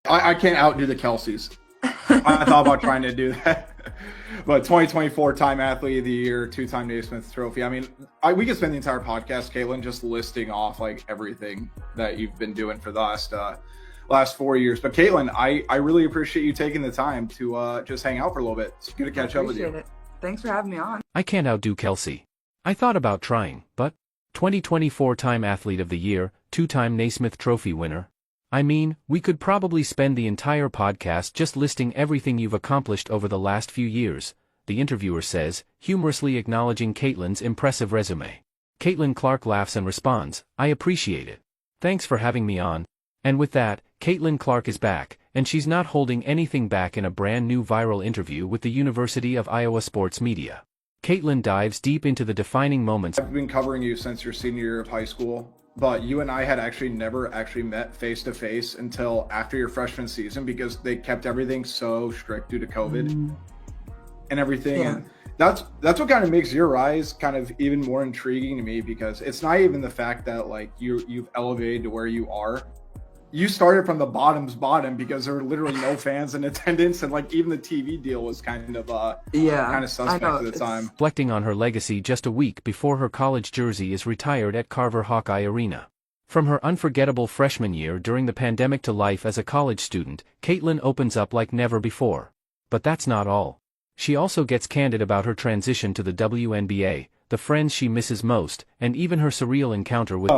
I can't outdo the Kelseys. I thought about trying to do that. But 2024 Time Athlete of the Year, 2-time Naismith Trophy. I mean, we could spend the entire podcast, Caitlin, just listing off like everything that you've been doing for the last 4 years. But Caitlin, I really appreciate you taking the time to just hang out for a little bit. It's good to catch up with you. It. Thanks for having me on. I can't outdo Kelsey. I thought about trying, but 2024 Time Athlete of the Year, 2-time Naismith Trophy winner. I mean, we could probably spend the entire podcast just listing everything you've accomplished over the last few years, the interviewer says, humorously acknowledging Caitlin's impressive resume. Caitlin Clark laughs and responds, I appreciate it. Thanks for having me on. And with that, Caitlin Clark is back, and she's not holding anything back in a brand new viral interview with the University of Iowa Sports Media. Caitlin dives deep into the defining moments. I've been covering you since your senior year of high school, but you and I had never met face to face until after your freshman season because they kept everything so strict due to COVID and everything. Yeah. And that's what kind of makes your rise kind of even more intriguing to me, because it's not even the fact that like you've elevated to where you are. You started from the bottom's bottom because there were literally no fans in attendance, and like even the TV deal was kind of suspect at the time. Reflecting on her legacy just a week before her college jersey is retired at Carver Hawkeye Arena. From her unforgettable freshman year during the pandemic to life as a college student, Caitlin opens up like never before. But that's not all. She also gets candid about her transition to the WNBA, the friends she misses most, and even her surreal encounter with...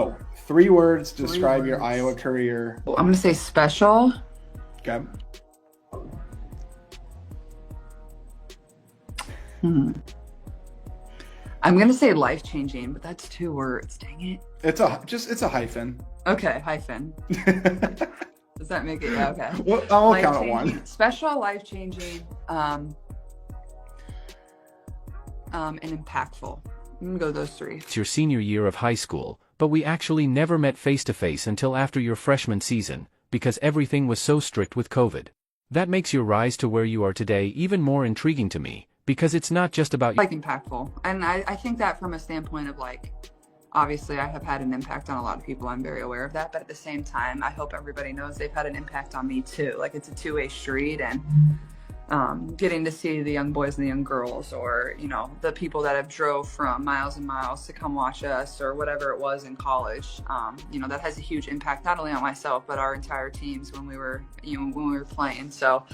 3 words to describe your Iowa career. I'm going to say special. Okay. I'm going to say life-changing, but that's 2 words. Dang it. It's a hyphen. Okay, hyphen. Does that make it? Yeah, okay. Well, I'll count it 1. Special, life-changing, and impactful. I'm going to go those 3. It's your senior year of high school, but we actually never met face-to-face until after your freshman season, because everything was so strict with COVID. That makes your rise to where you are today even more intriguing to me, because it's not just about... Like impactful. And I think that from a standpoint of like, obviously I have had an impact on a lot of people, I'm very aware of that, but at the same time, I hope everybody knows they've had an impact on me too. Like it's a 2-way street, and getting to see the young boys and the young girls, or, you know, the people that have drove from miles and miles to come watch us, or whatever it was in college, you know, that has a huge impact, not only on myself, but our entire teams when we were playing. So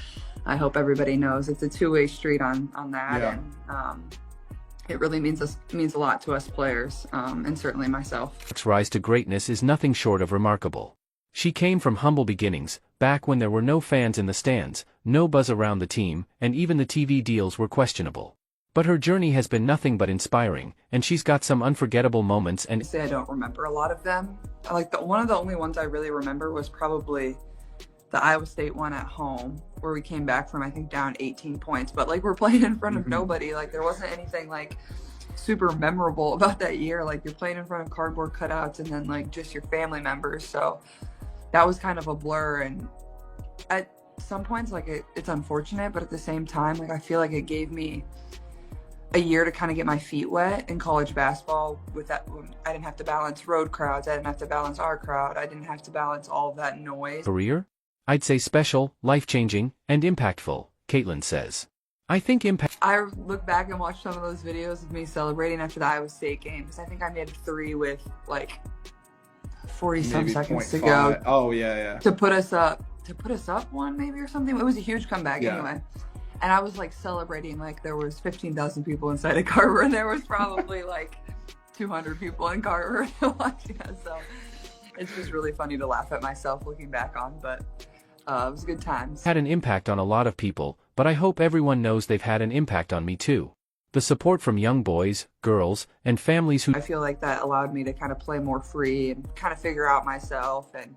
I hope everybody knows it's a 2-way street on that. Yeah. And it really means a lot to us players, and certainly myself. Clark's rise to greatness is nothing short of remarkable. She came from humble beginnings, back when there were no fans in the stands, no buzz around the team, and even the TV deals were questionable. But her journey has been nothing but inspiring, and she's got some unforgettable moments. And I don't remember a lot of them. One of the only ones I really remember was probably the Iowa State one at home, where we came back from, I think, down 18 points. But like, we're playing in front of nobody. Like, there wasn't anything like super memorable about that year. Like, you're playing in front of cardboard cutouts and then like just your family members. So that was kind of a blur. And at some points, like, it's unfortunate, but at the same time, like, I feel like it gave me a year to kind of get my feet wet in college basketball. With that, I didn't have to balance road crowds, I didn't have to balance our crowd, I didn't have to balance all of that noise. Career? I'd say special, life-changing, and impactful, Caitlin says. I think I look back and watch some of those videos of me celebrating after the Iowa State game, because I think I made 3 with like 40 some seconds to go. Oh yeah. To put us up 1 maybe or something. It was a huge comeback anyway. And I was like celebrating like there was 15,000 people inside of Carver, and there was probably like 200 people in Carver watching us. So it's just really funny to laugh at myself looking back on, but it was good times. Had an impact on a lot of people, but I hope everyone knows they've had an impact on me too. The support from young boys, girls, and families who... I feel like that allowed me to kind of play more free and kind of figure out myself, and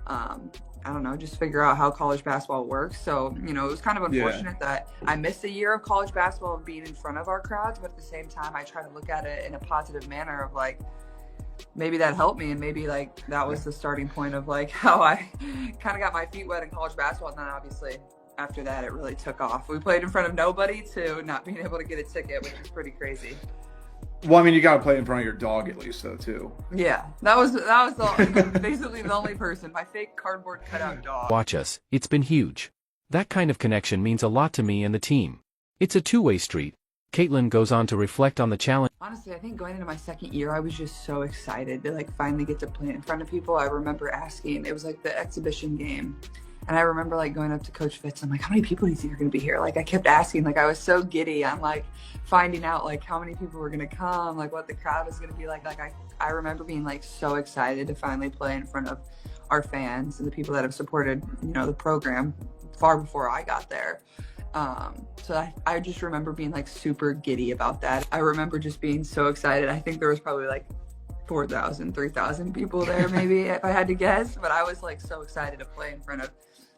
I don't know, just figure out how college basketball works. So, you know, it was kind of unfortunate that I missed a year of college basketball of being in front of our crowds, but at the same time, I try to look at it in a positive manner of like, maybe that helped me, and maybe like that was the starting point of like how I kind of got my feet wet in college basketball. And then obviously after that, it really took off. We played in front of nobody to not being able to get a ticket, which is pretty crazy. Well, I mean, you got to play in front of your dog at least, though, too. Yeah, basically the only person, my fake cardboard cutout dog. Watch us, it's been huge. That kind of connection means a lot to me and the team. It's a two-way street. Caitlin goes on to reflect on the challenge. Honestly, I think going into my second year, I was just so excited to like finally get to play in front of people. I remember asking, it was like the exhibition game. And I remember like going up to Coach Fitz, I'm like, how many people do you think are going to be here? Like I kept asking, like I was so giddy on like finding out like how many people were going to come, like what the crowd was going to be like. Like I remember being like so excited to finally play in front of our fans and the people that have supported, you know, the program far before I got there. So I just remember being like super giddy about that. I remember just being so excited. I think there was probably like 4,000, 3,000 people there maybe if I had to guess, but I was like so excited to play in front of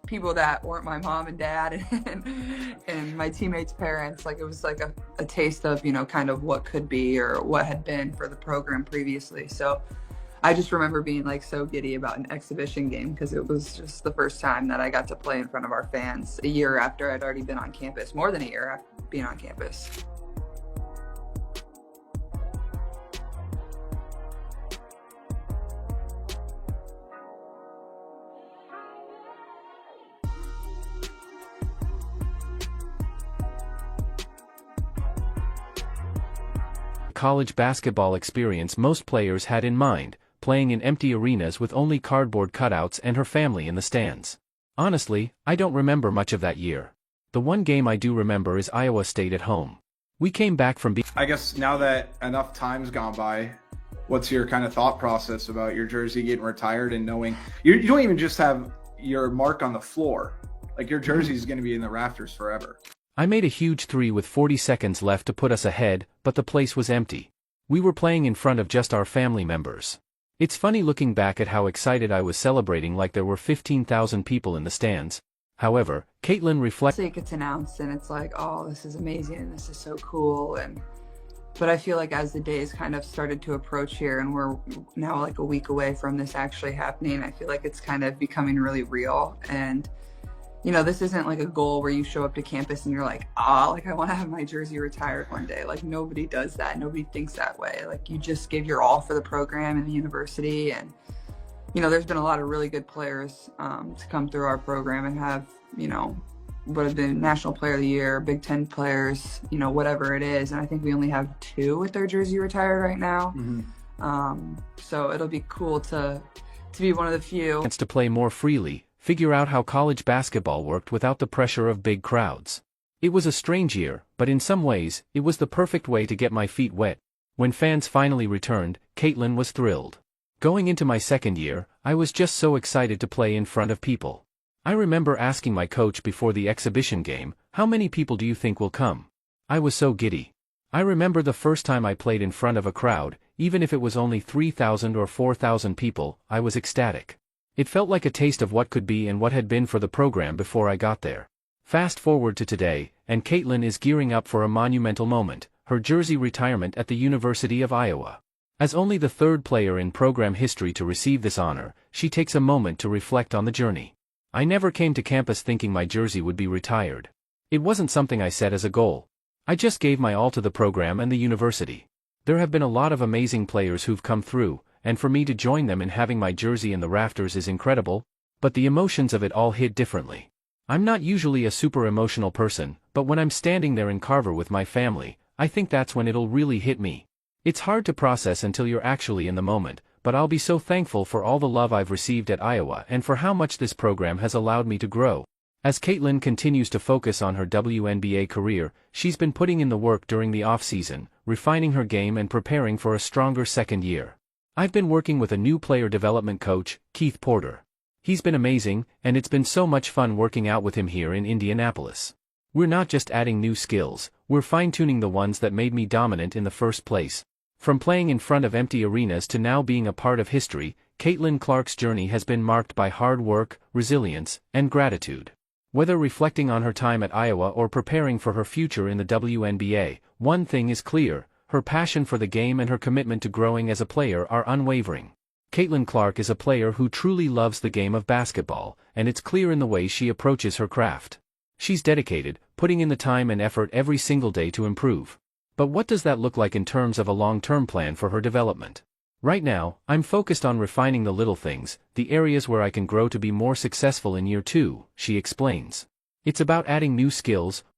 people that weren't my mom and dad and my teammates' parents. Like it was like a taste of, you know, kind of what could be or what had been for the program previously. So I just remember being like so giddy about an exhibition game because it was just the first time that I got to play in front of our fans a year after I'd already been on campus, more than a year after being on campus. College basketball experience most players had in mind, playing in empty arenas with only cardboard cutouts and her family in the stands. Honestly, I don't remember much of that year. The one game I do remember is Iowa State at home. We came back from I guess now that enough time's gone by, what's your kind of thought process about your jersey getting retired and knowing you don't even just have your mark on the floor, like your jersey is going to be in the rafters forever? I made a huge three with 40 seconds left to put us ahead, but the place was empty. We were playing in front of just our family members. It's funny looking back at how excited I was, celebrating like there were 15,000 people in the stands. However, Caitlin reflected. It gets announced and it's like, oh, this is amazing and this is so cool. But I feel like as the days kind of started to approach here and we're now like a week away from this actually happening, I feel like it's kind of becoming really real. And you know, this isn't like a goal where you show up to campus and you're like, like I want to have my jersey retired one day. Like nobody does that. Nobody thinks that way. Like you just give your all for the program and the university. And, you know, there's been a lot of really good players to come through our program and have, you know, what have been National Player of the Year, Big Ten players, you know, whatever it is. And I think we only have 2 with their jersey retired right now. So it'll be cool to be one of the few. To play more freely, figure out how college basketball worked without the pressure of big crowds. It was a strange year, but in some ways, it was the perfect way to get my feet wet. When fans finally returned, Caitlin was thrilled. Going into my second year, I was just so excited to play in front of people. I remember asking my coach before the exhibition game, how many people do you think will come? I was so giddy. I remember the first time I played in front of a crowd, even if it was only 3,000 or 4,000 people, I was ecstatic. It felt like a taste of what could be and what had been for the program before I got there. Fast forward to today, and Caitlin is gearing up for a monumental moment, her jersey retirement at the University of Iowa. As only the 3rd player in program history to receive this honor, she takes a moment to reflect on the journey. I never came to campus thinking my jersey would be retired. It wasn't something I set as a goal. I just gave my all to the program and the university. There have been a lot of amazing players who've come through, and for me to join them in having my jersey in the rafters is incredible, but the emotions of it all hit differently. I'm not usually a super emotional person, but when I'm standing there in Carver with my family, I think that's when it'll really hit me. It's hard to process until you're actually in the moment, but I'll be so thankful for all the love I've received at Iowa and for how much this program has allowed me to grow. As Caitlin continues to focus on her WNBA career, she's been putting in the work during the off-season, refining her game and preparing for a stronger second year. I've been working with a new player development coach, Keith Porter. He's been amazing, and it's been so much fun working out with him here in Indianapolis. We're not just adding new skills, we're fine-tuning the ones that made me dominant in the first place. From playing in front of empty arenas to now being a part of history, Caitlin Clark's journey has been marked by hard work, resilience, and gratitude. Whether reflecting on her time at Iowa or preparing for her future in the WNBA, one thing is clear: her passion for the game and her commitment to growing as a player are unwavering. Caitlin Clark is a player who truly loves the game of basketball, and it's clear in the way she approaches her craft. She's dedicated, putting in the time and effort every single day to improve. But what does that look like in terms of a long-term plan for her development? Right now, I'm focused on refining the little things, the areas where I can grow to be more successful in year 2, she explains. It's about adding new skills,